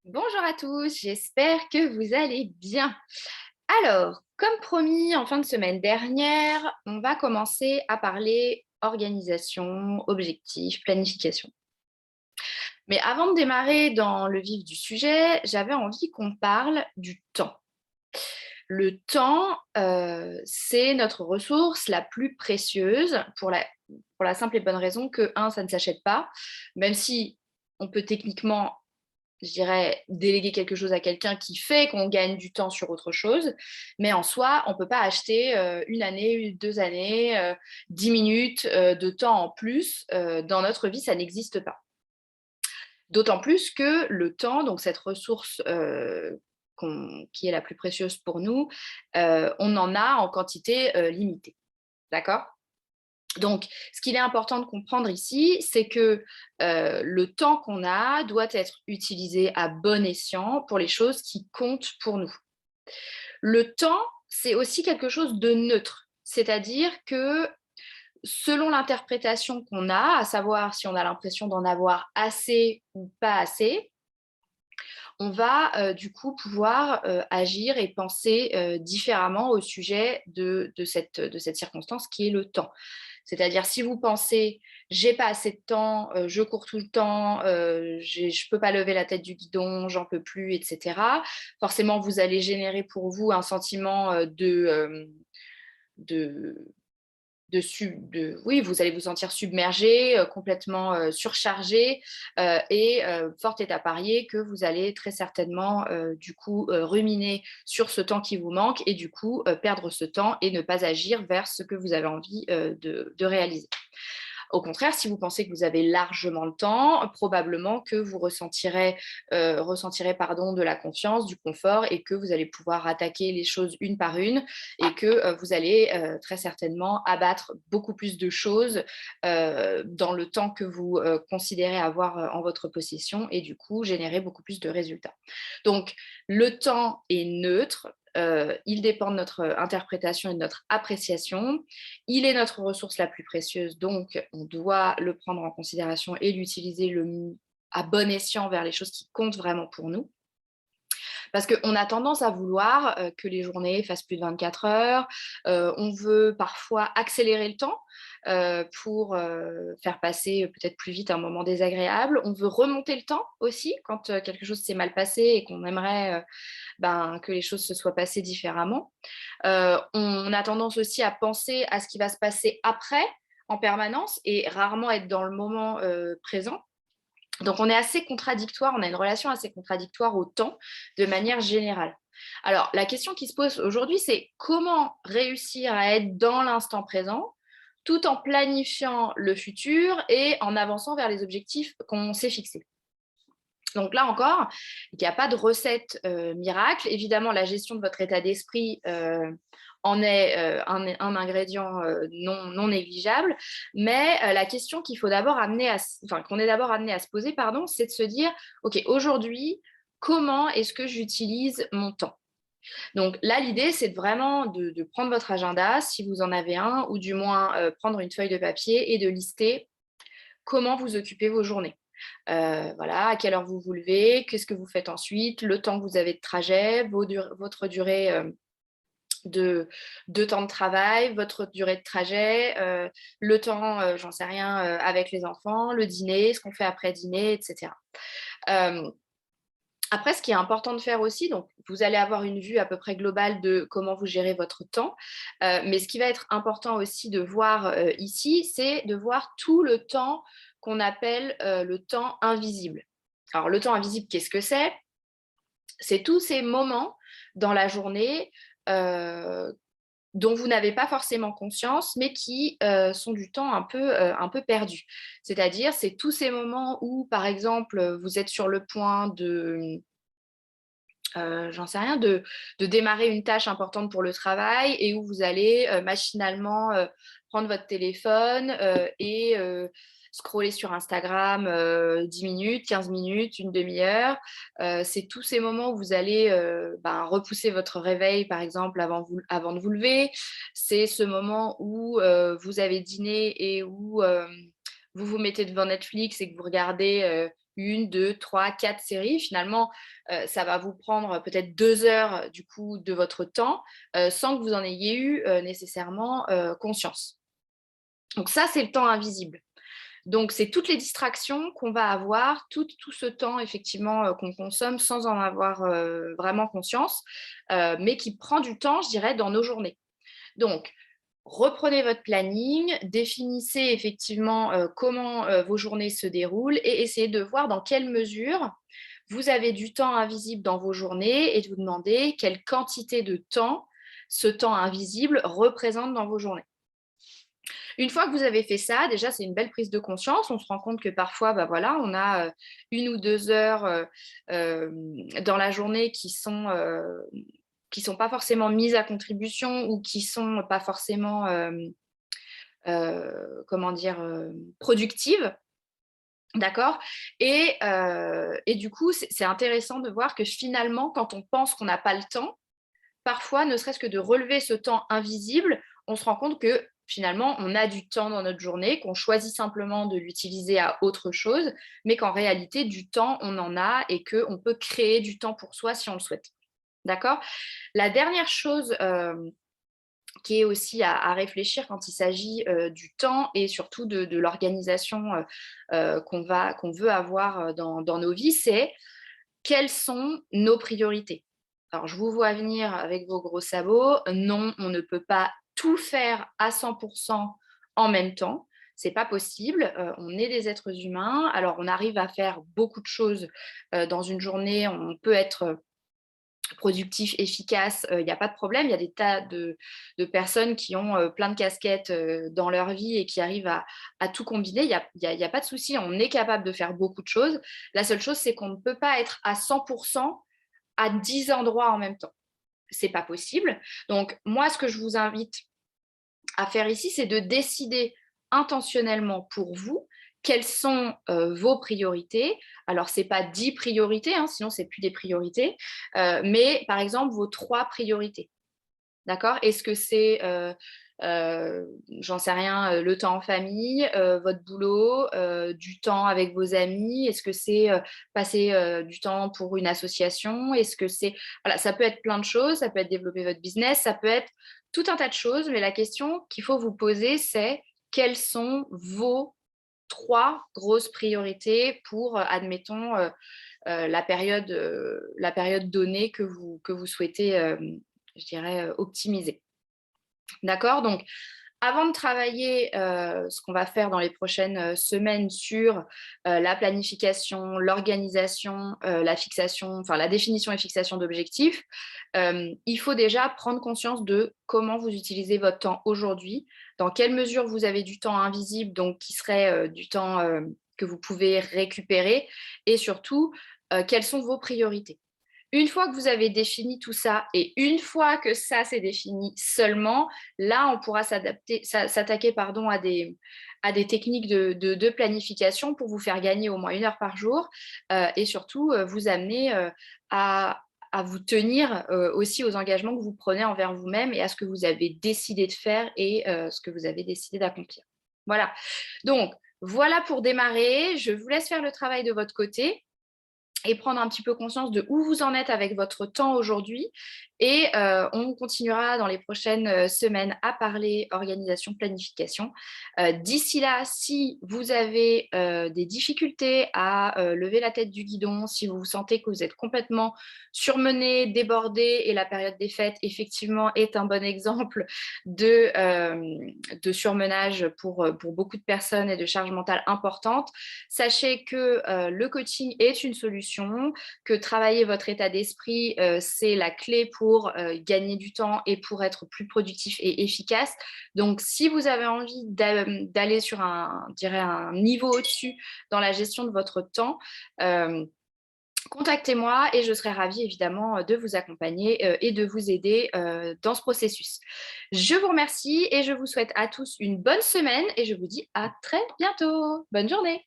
Bonjour à tous, j'espère que vous allez bien. Alors, comme promis en fin de semaine dernière, on va commencer à parler organisation, objectifs, planification. Mais avant de démarrer dans le vif du sujet, j'avais envie qu'on parle du temps. Le temps, c'est notre ressource la plus précieuse pour la simple et bonne raison que, un, ça ne s'achète pas, même si on peut techniquement je dirais, déléguer quelque chose à quelqu'un qui fait qu'on gagne du temps sur autre chose. Mais en soi, on ne peut pas acheter une année, 2 années, 10 minutes de temps en plus. Dans notre vie, ça n'existe pas. D'autant plus que le temps, donc cette ressource qui est la plus précieuse pour nous, on en a en quantité limitée. D'accord. Donc, ce qu'il est important de comprendre ici, c'est que le temps qu'on a doit être utilisé à bon escient pour les choses qui comptent pour nous. Le temps, c'est aussi quelque chose de neutre, c'est-à-dire que selon l'interprétation qu'on a, à savoir si on a l'impression d'en avoir assez ou pas assez, on va du coup pouvoir agir et penser différemment au sujet de cette circonstance qui est le temps. C'est-à-dire si vous pensez j'ai pas assez de temps, je cours tout le temps, je peux pas lever la tête du guidon, j'en peux plus, etc. Forcément, vous allez générer pour vous un sentiment de oui, vous allez vous sentir submergé, complètement surchargé, et fort est à parier que vous allez très certainement, du coup, ruminer sur ce temps qui vous manque et du coup, perdre ce temps et ne pas agir vers ce que vous avez envie de réaliser. Au contraire, si vous pensez que vous avez largement le temps, probablement que vous ressentirez pardon, de la confiance, du confort et que vous allez pouvoir attaquer les choses une par une et que vous allez très certainement abattre beaucoup plus de choses dans le temps que vous considérez avoir en votre possession et du coup générer beaucoup plus de résultats. Donc, le temps est neutre. Il dépend de notre interprétation et de notre appréciation. Il est notre ressource la plus précieuse, donc on doit le prendre en considération et l'utiliser à bon escient vers les choses qui comptent vraiment pour nous. Parce qu'on a tendance à vouloir que les journées fassent plus de 24 heures. On veut parfois accélérer le temps pour faire passer peut-être plus vite un moment désagréable. On veut remonter le temps aussi quand quelque chose s'est mal passé et qu'on aimerait que les choses se soient passées différemment. On a tendance aussi à penser à ce qui va se passer après en permanence et rarement être dans le moment présent. Donc on est assez contradictoire, on a une relation assez contradictoire au temps de manière générale. Alors la question qui se pose aujourd'hui, c'est comment réussir à être dans l'instant présent tout en planifiant le futur et en avançant vers les objectifs qu'on s'est fixés. Donc là encore, il n'y a pas de recette miracle. Évidemment, la gestion de votre état d'esprit en est un ingrédient non négligeable. Mais la question qu'il faut d'abord qu'on est d'abord amené à se poser, pardon, c'est de se dire, OK, aujourd'hui, comment est-ce que j'utilise mon temps? Donc là, l'idée, c'est vraiment de prendre votre agenda, si vous en avez un, ou du moins prendre une feuille de papier et de lister comment vous occupez vos journées. Voilà, à quelle heure vous vous levez, qu'est-ce que vous faites ensuite, le temps que vous avez de trajet, votre durée de temps de travail, votre durée de trajet, le temps, j'en sais rien, avec les enfants, le dîner, ce qu'on fait après dîner, etc. Euh, Après, ce qui est important de faire aussi, donc vous allez avoir une vue à peu près globale de comment vous gérez votre temps, mais ce qui va être important aussi de voir ici, c'est de voir tout le temps qu'on appelle le temps invisible. Alors, le temps invisible, qu'est-ce que c'est? C'est tous ces moments dans la journée euh, dont vous n'avez pas forcément conscience, mais qui sont du temps un peu perdu. C'est-à-dire, c'est tous ces moments où, par exemple, vous êtes sur le point j'en sais rien, de démarrer une tâche importante pour le travail et où vous allez machinalement prendre votre téléphone et scroller sur Instagram 10 minutes, 15 minutes, une demi-heure. C'est tous ces moments où vous allez repousser votre réveil, par exemple, avant de vous lever. C'est ce moment où vous avez dîné et où vous vous mettez devant Netflix et que vous regardez 1, 2, 3, 4 séries. Finalement, ça va vous prendre peut-être 2 heures du coup de votre temps sans que vous en ayez eu nécessairement conscience. Donc ça, c'est le temps invisible. Donc, c'est toutes les distractions qu'on va avoir, tout ce temps effectivement qu'on consomme sans en avoir vraiment conscience, mais qui prend du temps, je dirais, dans nos journées. Donc, reprenez votre planning, définissez effectivement comment vos journées se déroulent et essayez de voir dans quelle mesure vous avez du temps invisible dans vos journées et de vous demander quelle quantité de temps ce temps invisible représente dans vos journées. Une fois que vous avez fait ça, déjà, c'est une belle prise de conscience. On se rend compte que parfois, bah voilà, on a 1 ou 2 heures dans la journée qui sont pas forcément mises à contribution ou qui sont pas forcément, comment dire, productives. D'accord. Et du coup, c'est intéressant de voir que finalement, quand on pense qu'on n'a pas le temps, parfois, ne serait-ce que de relever ce temps invisible, on se rend compte que finalement, on a du temps dans notre journée, qu'on choisit simplement de l'utiliser à autre chose, mais qu'en réalité, du temps, on en a et qu'on peut créer du temps pour soi si on le souhaite. D'accord. La dernière chose qui est aussi à réfléchir quand il s'agit du temps et surtout de l'organisation qu'on veut avoir dans nos vies, c'est quelles sont nos priorités. Alors, je vous vois venir avec vos gros sabots. Non, on ne peut pas tout faire à 100% en même temps. C'est pas possible. On est des êtres humains. Alors, on arrive à faire beaucoup de choses dans une journée. On peut être productif, efficace, il n'y a pas de problème. Il y a des tas de personnes qui ont plein de casquettes dans leur vie et qui arrivent à tout combiner. Il y a pas de souci, on est capable de faire beaucoup de choses. La seule chose, c'est qu'on ne peut pas être à 100% à 10 endroits en même temps. C'est pas possible. Donc, moi, ce que je vous invite à faire ici, c'est de décider intentionnellement pour vous quelles sont vos priorités. Alors, ce n'est pas 10 priorités, hein, sinon, ce n'est plus des priorités, mais par exemple, vos 3 priorités. D'accord. Est-ce que c'est, j'en sais rien, le temps en famille, votre boulot, du temps avec vos amis? Est-ce que c'est passer du temps pour une association? Est-ce que c'est... Voilà, ça peut être plein de choses, ça peut être développer votre business, ça peut être tout un tas de choses, mais la question qu'il faut vous poser, c'est quelles sont vos 3 grosses priorités pour, admettons, la période donnée que vous souhaitez, je dirais, optimiser. D'accord. Donc, avant de travailler ce qu'on va faire dans les prochaines semaines sur la planification, l'organisation, la fixation, enfin la définition et fixation d'objectifs, il faut déjà prendre conscience de comment vous utilisez votre temps aujourd'hui, dans quelle mesure vous avez du temps invisible, donc qui serait du temps que vous pouvez récupérer, et surtout, quelles sont vos priorités. Une fois que vous avez défini tout ça et une fois que ça c'est défini seulement, là, on pourra s'attaquer à des techniques de planification pour vous faire gagner au moins 1 heure par jour et surtout vous amener à vous tenir aussi aux engagements que vous prenez envers vous-même et à ce que vous avez décidé de faire et ce que vous avez décidé d'accomplir. Voilà. Donc, voilà pour démarrer. Je vous laisse faire le travail de votre côté et prendre un petit peu conscience de où vous en êtes avec votre temps aujourd'hui. Et on continuera dans les prochaines semaines à parler organisation, planification. D'ici là, si vous avez des difficultés à lever la tête du guidon, si vous sentez que vous êtes complètement surmené, débordé, et la période des fêtes, effectivement, est un bon exemple de surmenage pour beaucoup de personnes et de charge mentale importante, sachez que le coaching est une solution, que travailler votre état d'esprit, c'est la clé pour gagner du temps et pour être plus productif et efficace. Donc, si vous avez envie d'aller sur un niveau au-dessus dans la gestion de votre temps, contactez-moi et je serai ravie évidemment de vous accompagner et de vous aider dans ce processus. Je vous remercie et je vous souhaite à tous une bonne semaine et je vous dis à très bientôt. Bonne journée.